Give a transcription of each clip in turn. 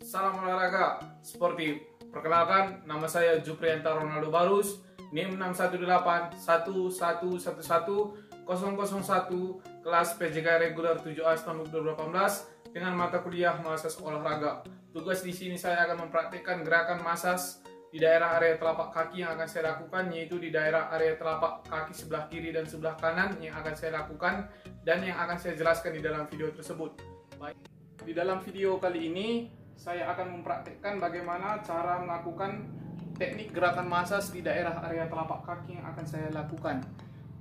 Salam olahraga sportif. Perkenalkan, nama saya Juprianta Ronaldo Barus, NIM 61811110001, kelas PJK reguler 7A tahun 2018 dengan mata kuliah masas olahraga. Tugas di sini saya akan mempraktikkan gerakan masas di daerah area telapak kaki yang akan saya lakukan, yaitu di daerah area telapak kaki sebelah kiri dan sebelah kanan yang akan saya lakukan dan yang akan saya jelaskan di dalam video tersebut. Baik, di dalam video kali ini saya akan mempraktikkan bagaimana cara melakukan teknik gerakan masas di daerah area telapak kaki yang akan saya lakukan.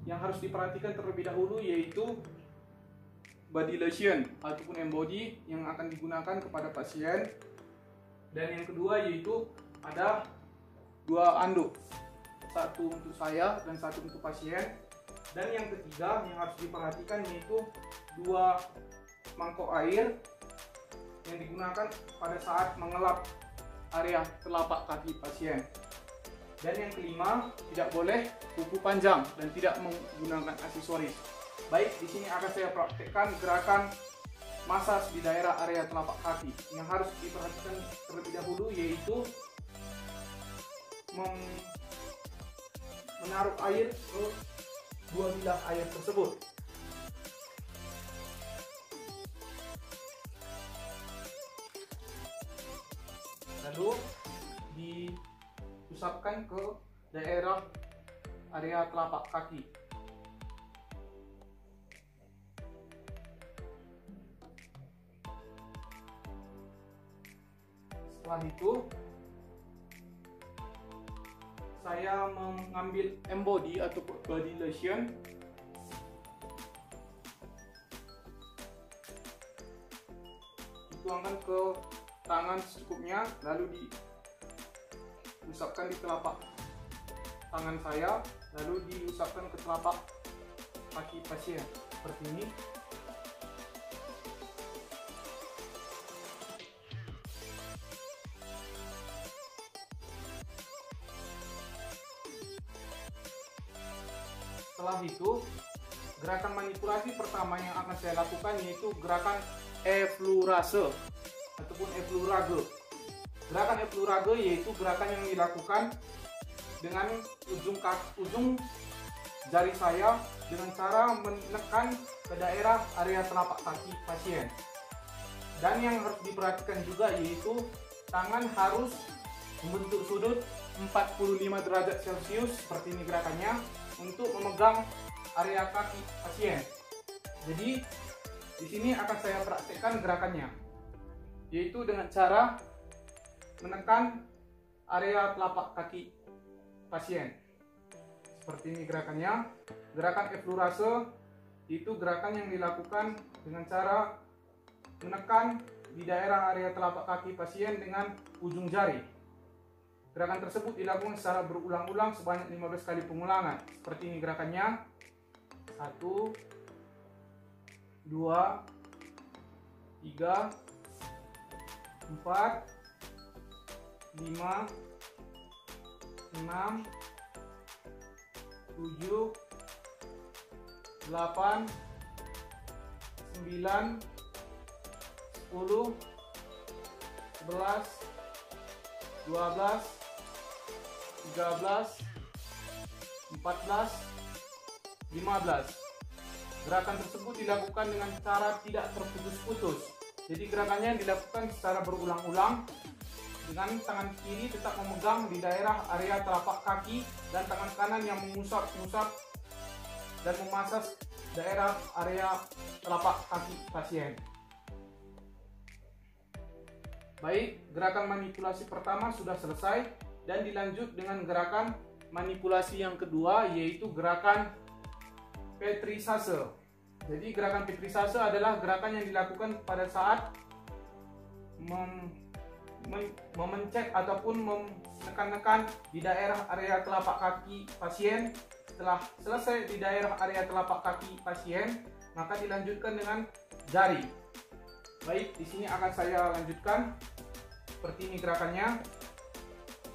Yang harus diperhatikan terlebih dahulu yaitu body lotion ataupun embody yang akan digunakan kepada pasien. Dan yang kedua yaitu ada dua anduk, satu untuk saya dan satu untuk pasien. Dan yang ketiga yang harus diperhatikan yaitu dua mangkok air yang digunakan pada saat mengelap area telapak kaki pasien. Dan yang kelima, tidak boleh kuku panjang dan tidak menggunakan aksesoris. Baik, di sini akan saya praktekkan gerakan masas di daerah area telapak kaki. Yang harus diperhatikan terlebih dahulu yaitu menaruh air ke dua bilah air tersebut. Lalu diusapkan ke daerah area telapak kaki. Setelah itu saya mengambil embody atau body lotion dituangkan ke tangan secukupnya, lalu diusapkan di telapak tangan saya, lalu diusapkan ke telapak kaki pasien seperti ini. Setelah itu, gerakan manipulasi pertama yang akan saya lakukan yaitu gerakan effleurage ataupun effleurage. Gerakan effleurage yaitu gerakan yang dilakukan dengan ujung jari saya dengan cara menekan ke daerah area telapak kaki pasien. Dan yang harus diperhatikan juga yaitu tangan harus membentuk sudut 45 derajat Celcius seperti ini gerakannya untuk memegang area kaki pasien. Jadi di sini akan saya praktekkan gerakannya, yaitu dengan cara menekan area telapak kaki pasien. Seperti ini gerakannya. Gerakan effleurage itu gerakan yang dilakukan dengan cara menekan di daerah area telapak kaki pasien dengan ujung jari. Gerakan tersebut dilakukan secara berulang-ulang sebanyak 15 kali pengulangan. Seperti ini gerakannya. 1, 2, 3, 4, 5, 6, 7, 8, 9, 10, 11, 12, 13, 14, 15. Gerakan tersebut dilakukan dengan cara tidak terputus-putus. Jadi gerakannya dilakukan secara berulang-ulang dengan tangan kiri tetap memegang di daerah area telapak kaki dan tangan kanan yang mengusap-usap dan memasas daerah area telapak kaki pasien. Baik, gerakan manipulasi pertama sudah selesai dan dilanjut dengan gerakan manipulasi yang kedua yaitu gerakan petrisase. Jadi gerakan petrisase adalah gerakan yang dilakukan pada saat memencet ataupun menekan-nekan di daerah area telapak kaki pasien. Setelah selesai di daerah area telapak kaki pasien, maka dilanjutkan dengan jari. Baik, di sini akan saya lanjutkan. Seperti ini gerakannya.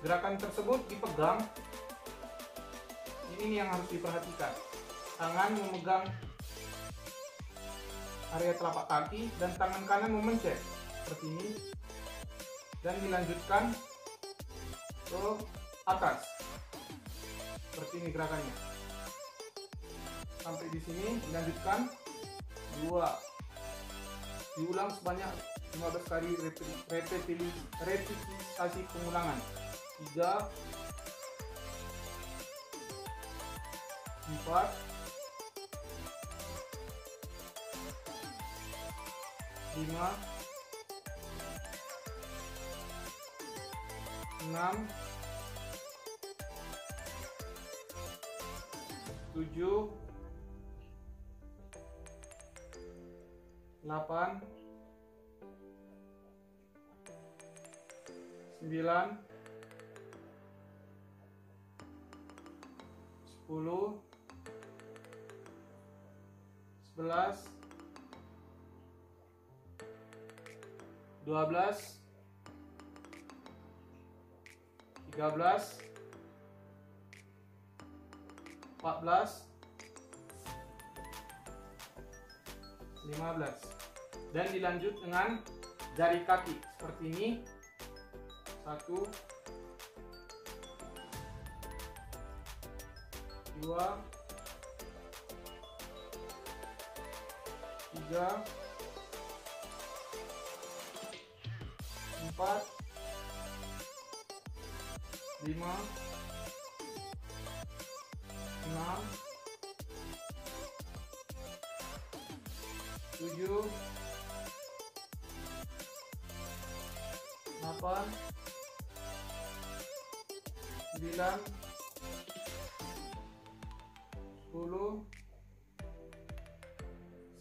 Gerakan tersebut dipegang. Ini yang harus diperhatikan. Tangan memegang area telapak kaki dan tangan kanan memencet seperti ini. dan dilanjutkan ke atas. Seperti ini gerakannya. Sampai di sini dilanjutkan 2. Diulang sebanyak 15 kali repetisi pengulangan. 3, 4, 5, 6, 7, 8, 9, 10, 11, 12, 13, 14, 15, dan dilanjut dengan jari kaki seperti ini. 1, 2, 3, 4, 5, 6, 7, 8, 9, 10,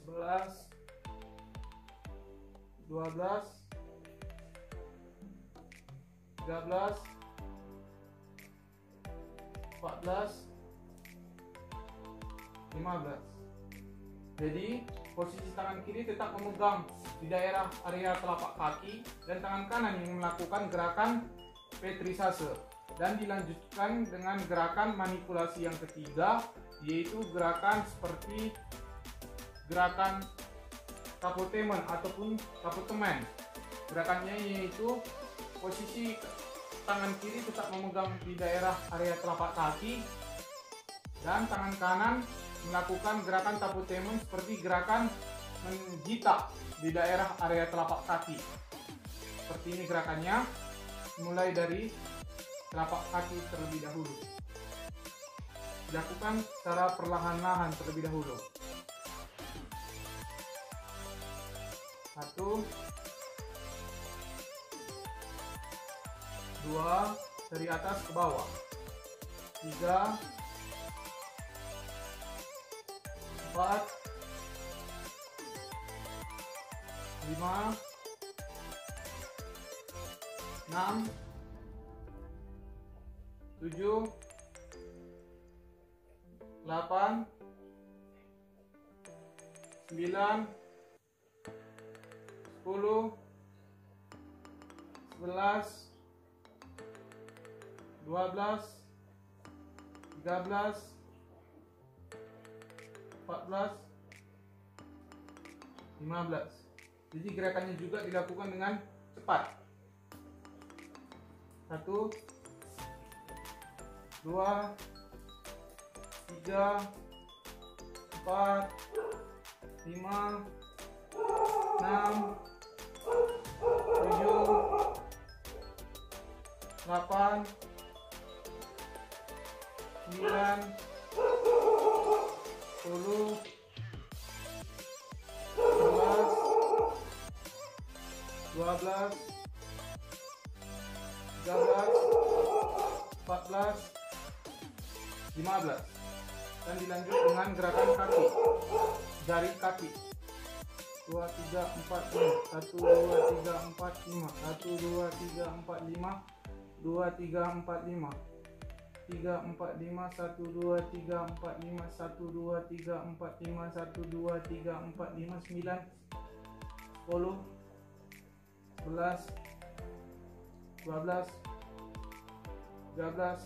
11, 12, 13, 14, 15. Jadi posisi tangan kiri tetap memegang di daerah area telapak kaki dan tangan kanan yang melakukan gerakan petrisase, dan dilanjutkan dengan gerakan manipulasi yang ketiga, yaitu gerakan seperti gerakan tapotemen ataupun tapotemen. Gerakannya yaitu posisi tangan kiri tetap memegang di daerah area telapak kaki dan tangan kanan melakukan gerakan tapotemen seperti gerakan menjita di daerah area telapak kaki. Seperti ini gerakannya, mulai dari telapak kaki terlebih dahulu. Dilakukan secara perlahan-lahan terlebih dahulu. 1, 2, dari atas ke bawah. 3, 4, 5, 6, 7, 8, 9, 10, 11, 12, 13, 14, 15. Jadi gerakannya juga dilakukan dengan cepat. 1, 2, 3, 4, 5, 6, 7, 8, 9, 10, 11, 12, 13, 14, 15. Dan dilanjut dengan gerakan kaki, jari kaki. 1, 2, 3, 4, 5, 1, 2, 3, 4, 5, 1, 2, 3, 4, 5, 2, 3, 4, 5, 3, 4, 5, 1, 2, 3, 4, 5, 1, 2, 3, 4, 5, 1, 2, 3, 4, 5, 9, 10, 11, 12, 13,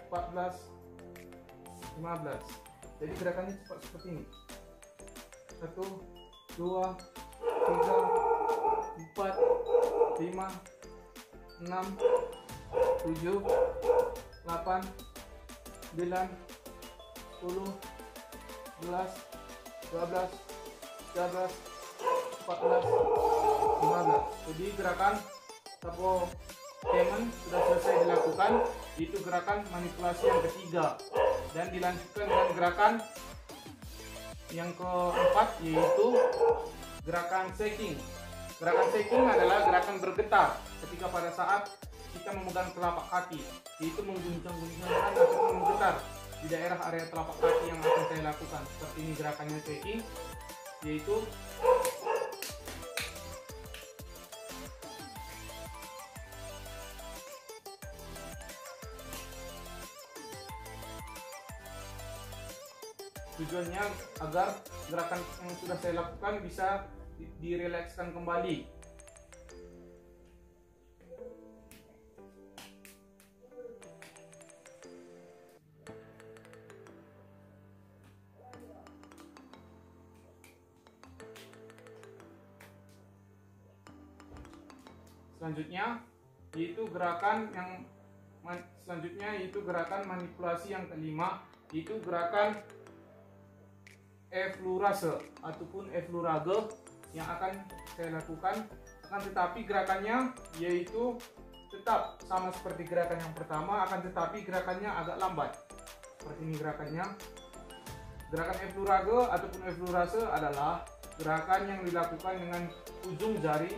14, 15. Jadi gerakannya cepat seperti ini. 1, 2, 3, 4, 5, 6, 7, 8, 9, 10, 11, 12, 13, 14, 15. Jadi gerakan Tapo Temen sudah selesai dilakukan. Itu gerakan manipulasi yang ketiga. Dan dilanjutkan dengan gerakan yang keempat, yaitu gerakan shaking. Gerakan shaking adalah gerakan bergetar ketika pada saat kita memegang telapak kaki, yaitu mengguncang-guncangkan atau menggetar di daerah area telapak kaki yang akan saya lakukan. Seperti ini gerakannya shaking, yaitu tujuannya agar gerakan yang sudah saya lakukan bisa direlakskan kembali. Selanjutnya yaitu gerakan manipulasi yang kelima, yaitu gerakan effleurage ataupun effleurage yang akan saya lakukan. Akan tetapi gerakannya yaitu tetap sama seperti gerakan yang pertama, akan tetapi gerakannya agak lambat. Seperti ini gerakannya. Gerakan effleurage ataupun effleurage adalah gerakan yang dilakukan dengan ujung jari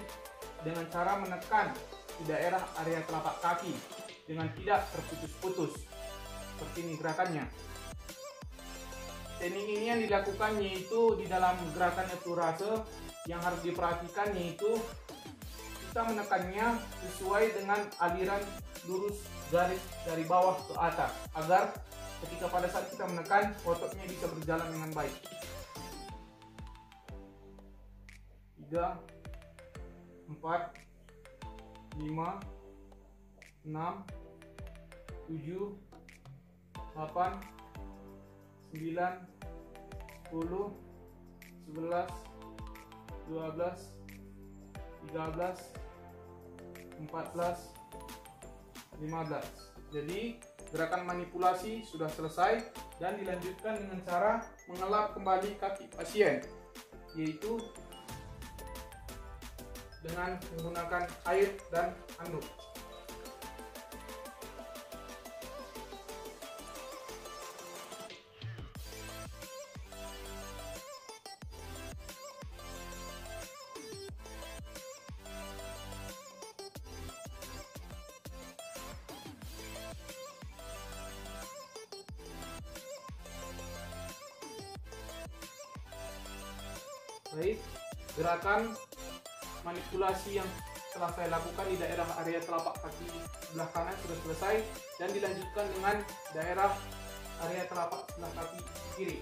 dengan cara menekan di daerah area telapak kaki dengan tidak terputus-putus. Seperti ini gerakannya. Teknik ini yang dilakukan yaitu di dalam gerakan effleurage yang harus diperhatikan yaitu kita menekannya sesuai dengan aliran lurus garis dari bawah ke atas agar ketika pada saat kita menekan ototnya bisa berjalan dengan baik. 3, 4, 5, 6, 7, 8, 9, 10, 11, 12, 13, 14, 15. Jadi gerakan manipulasi sudah selesai dan dilanjutkan dengan cara mengelap kembali kaki pasien, yaitu dengan menggunakan air dan handuk. Baik, gerakan manipulasi yang telah saya lakukan di daerah area telapak kaki sebelah kanan sudah selesai dan dilanjutkan dengan daerah area telapak sebelah kaki kiri.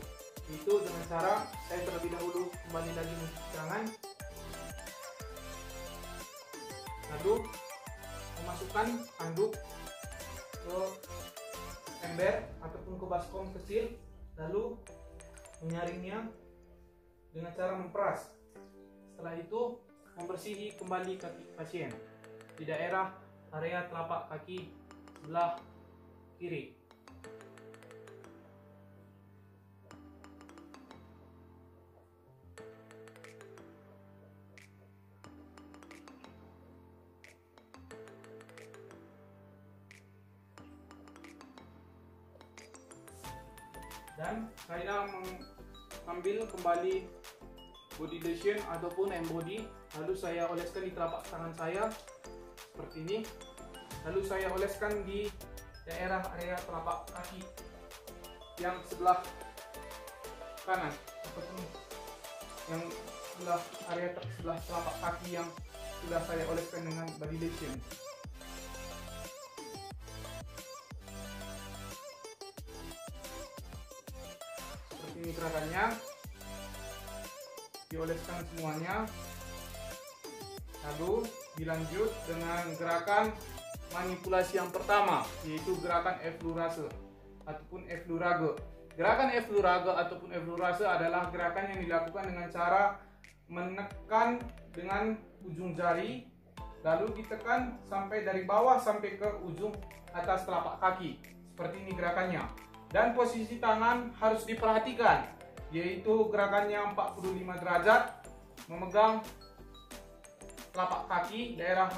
Itu dengan cara saya terlebih dahulu kembali lagi mencuci tangan, lalu memasukkan handuk ke ember ataupun ke baskom kecil, lalu menyaringnya dengan cara memperas. Setelah itu membersihi kembali kaki pasien di daerah area telapak kaki sebelah kiri. Dan saya mengambil kembali body lotion ataupun embody, lalu saya oleskan di telapak tangan saya seperti ini, lalu saya oleskan di daerah area telapak kaki yang sebelah kanan ataupun yang sebelah telapak kaki yang sudah saya oleskan dengan body lotion. Seperti ini gerakannya, dioleskan semuanya, lalu dilanjut dengan gerakan manipulasi yang pertama, yaitu gerakan effleurage ataupun effleurage. Gerakan effleurage ataupun effleurage adalah gerakan yang dilakukan dengan cara menekan dengan ujung jari lalu ditekan sampai dari bawah sampai ke ujung atas telapak kaki. Seperti ini gerakannya. Dan posisi tangan harus diperhatikan, yaitu gerakannya 45 derajat, memegang telapak kaki, daerah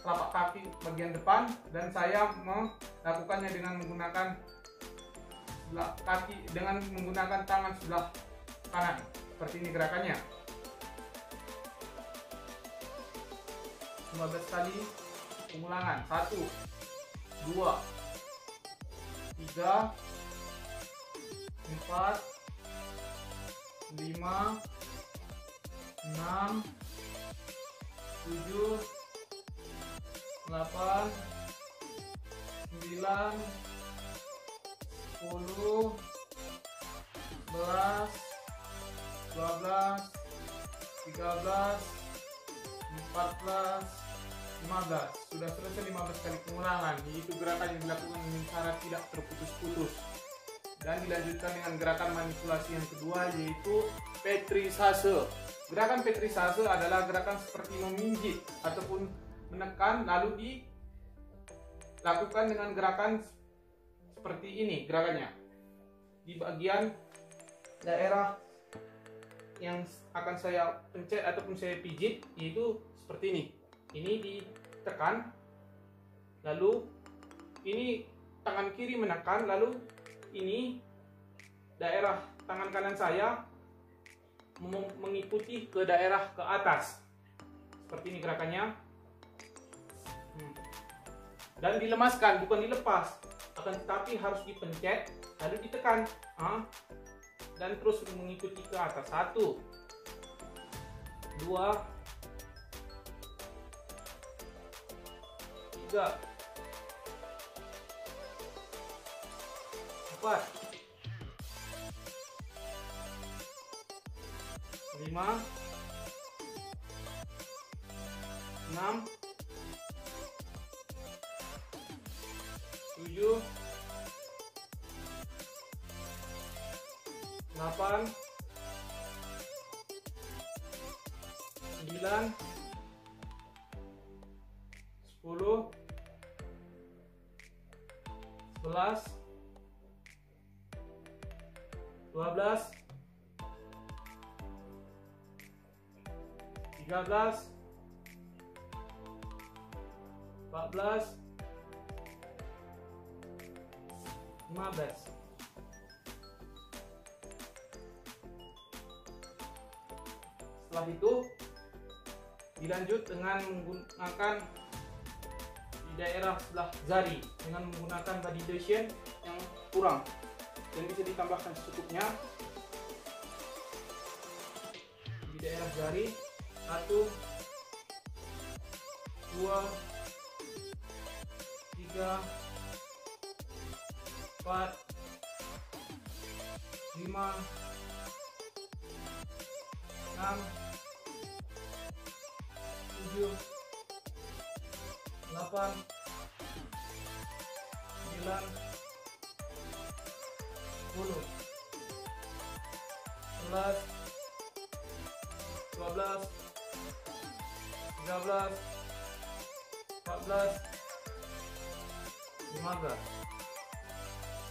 telapak kaki bagian depan, dan saya melakukannya dengan menggunakan tangan sebelah kanan. Seperti ini gerakannya. 15 kali pengulangan. 1 2 3 4 5 6 7 8 9 10 11 12 13 14 15. Sudah selesai 15 kali pengulangan, yaitu gerakan yang dilakukan dengan cara tidak terputus-putus. Dan dilanjutkan dengan gerakan manipulasi yang kedua, yaitu petrisase. Gerakan petrisase adalah gerakan seperti meminjit ataupun menekan, lalu dilakukan dengan gerakan seperti ini gerakannya. Di bagian daerah yang akan saya pencet ataupun saya pijit, yaitu seperti ini. Ini ditekan, lalu ini tangan kiri menekan, lalu ini daerah tangan kanan saya mengikuti ke daerah ke atas. Seperti ini gerakannya. Dan dilemaskan, bukan dilepas, akan tetapi harus dipencet, lalu ditekan, dan terus mengikuti ke atas. 1 2 3 4 5 6 7 8 9 10 11 12 13 14 15. Setelah itu dilanjut dengan menggunakan di daerah sebelah jari dengan menggunakan body tension yang kurang dan bisa ditambahkan secukupnya di daerah jari. 1 2 3 4 5 6 7 8 9 10 11 12 13 14 15.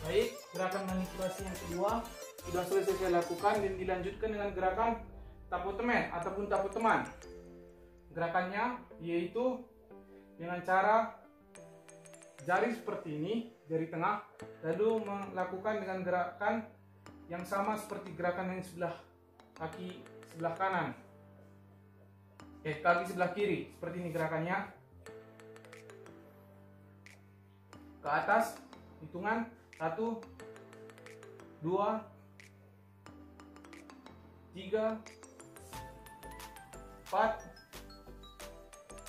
Baik, gerakan manipulasi yang kedua sudah selesai saya lakukan dan dilanjutkan dengan gerakan tapotemen ataupun tapo teman. Gerakannya yaitu dengan cara jari seperti ini, jari tengah, lalu melakukan dengan gerakan yang sama seperti gerakan yang sebelah kaki sebelah kanan. Kaki sebelah kiri, seperti ini gerakannya. Ke atas, hitungan 1 2 3 4.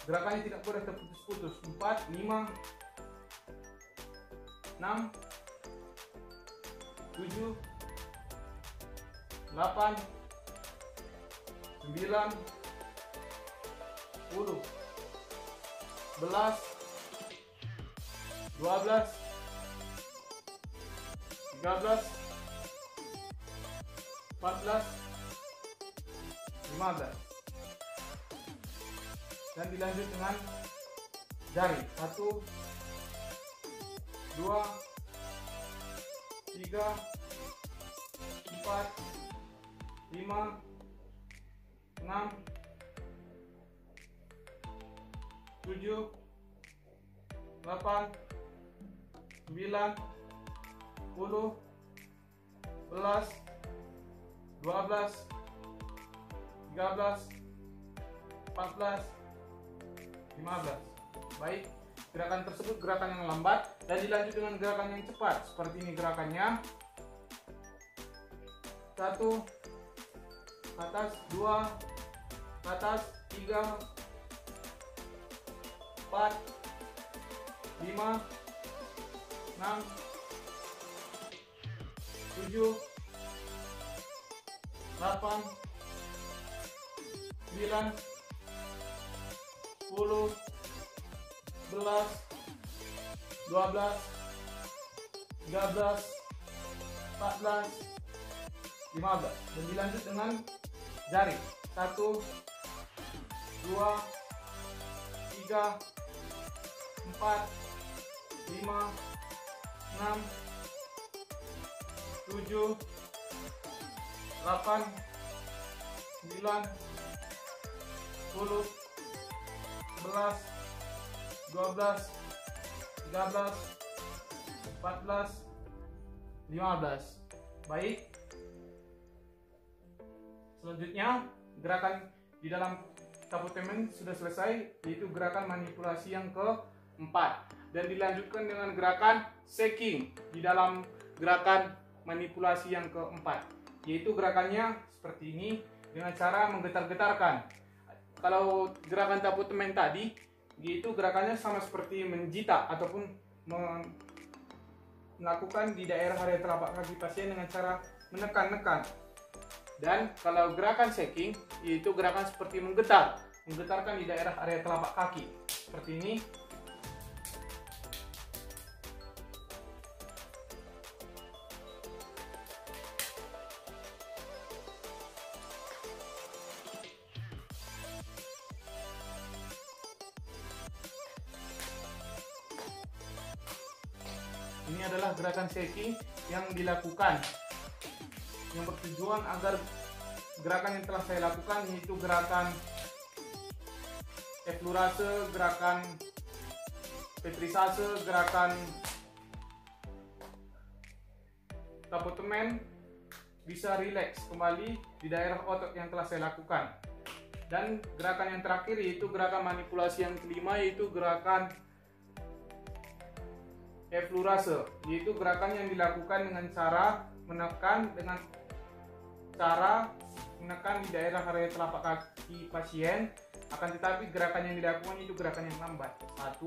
Gerakannya tidak boleh terputus-putus. 4 5 6 7 8 9 10 11 12 13 14 15. Dan dilanjut dengan jari. 1, 2, 3, 4, 5, 6, 7, 8, 9, 10, 11, 12, 13, 14, 15. Baik, gerakan tersebut gerakan yang lambat dan dilanjut dengan gerakan yang cepat. Seperti ini gerakannya. 1, atas, 2, atas, 3, 4, 5, 6, 7, 8, 9, 10, 11, 12, 13, 14, 15. Dan dilanjut dengan jari. 1, 2, 3, 4, 5, 6, 7, 8, 9, 10, 11, 12, 13, 14, 15. Baik. Selanjutnya, gerakan di dalam tapotemen sudah selesai, yaitu gerakan manipulasi yang keempat. Dan dilanjutkan dengan gerakan shaking di dalam gerakan manipulasi yang keempat. Yaitu gerakannya seperti ini dengan cara menggetar-getarkan. Kalau gerakan tapotemen tadi, yaitu gerakannya sama seperti menjita ataupun melakukan di daerah area telapak kaki pasien dengan cara menekan-nekan. Dan kalau gerakan shaking, yaitu gerakan seperti menggetarkan di daerah area telapak kaki. Seperti ini. Ini adalah gerakan shaking yang dilakukan, yang bertujuan agar gerakan yang telah saya lakukan, yaitu gerakan effleurase, gerakan pétrissage, gerakan tapotemen, bisa rileks kembali di daerah otot yang telah saya lakukan. Dan gerakan yang terakhir yaitu gerakan manipulasi yang kelima, yaitu gerakan effleurase, yaitu gerakan yang dilakukan dengan cara menekan di daerah area telapak kaki pasien. Akan tetapi gerakan yang dilakukan itu gerakan yang lambat. 1,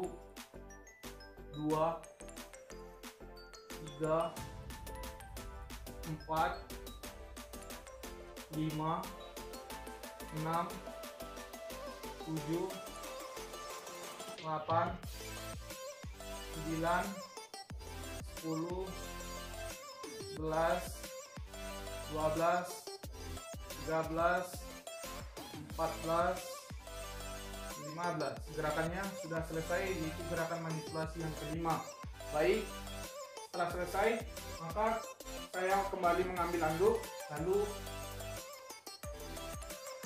2, 3, 4, 5, 6, 7, 8, 9, 10, 11, 12, 13, 14, 15. Gerakannya sudah selesai, yaitu gerakan manipulasi yang kelima. Baik, setelah selesai, maka saya kembali mengambil anduk, lalu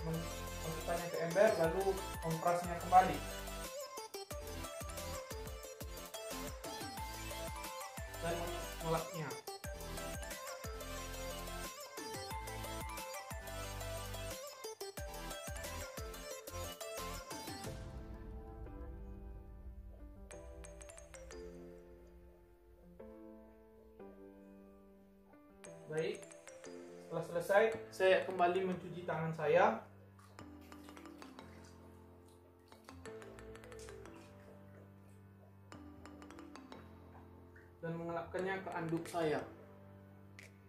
memasukkannya ke ember, lalu kompresnya kembali. Dan mengelapnya. Baik, setelah selesai, saya kembali mencuci tangan saya. Dan mengelapkannya ke anduk saya.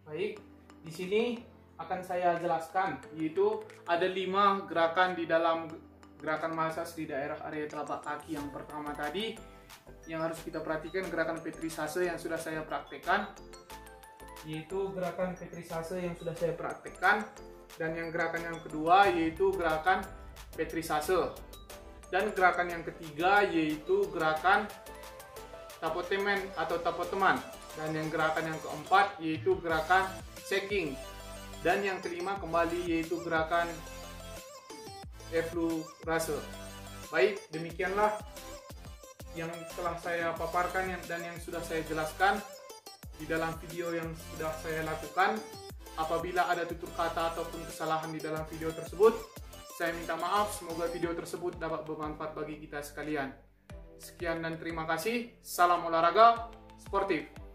Baik, di sini akan saya jelaskan, yaitu ada 5 gerakan di dalam gerakan massage di daerah area telapak kaki. Yang pertama tadi, yang harus kita perhatikan gerakan pétrissage yang sudah saya praktekkan, yaitu gerakan pétrissage yang sudah saya praktekkan. Dan yang gerakan yang kedua yaitu gerakan pétrissage. Dan gerakan yang ketiga yaitu gerakan tapotemen atau tapoteman. Dan yang gerakan yang keempat yaitu gerakan shaking. Dan yang kelima kembali yaitu gerakan effleurase. Baik, demikianlah yang telah saya paparkan dan yang sudah saya jelaskan di dalam video yang sudah saya lakukan. Apabila ada tutur kata ataupun kesalahan di dalam video tersebut, saya minta maaf. Semoga video tersebut dapat bermanfaat bagi kita sekalian. Sekian dan terima kasih. Salam olahraga sportif.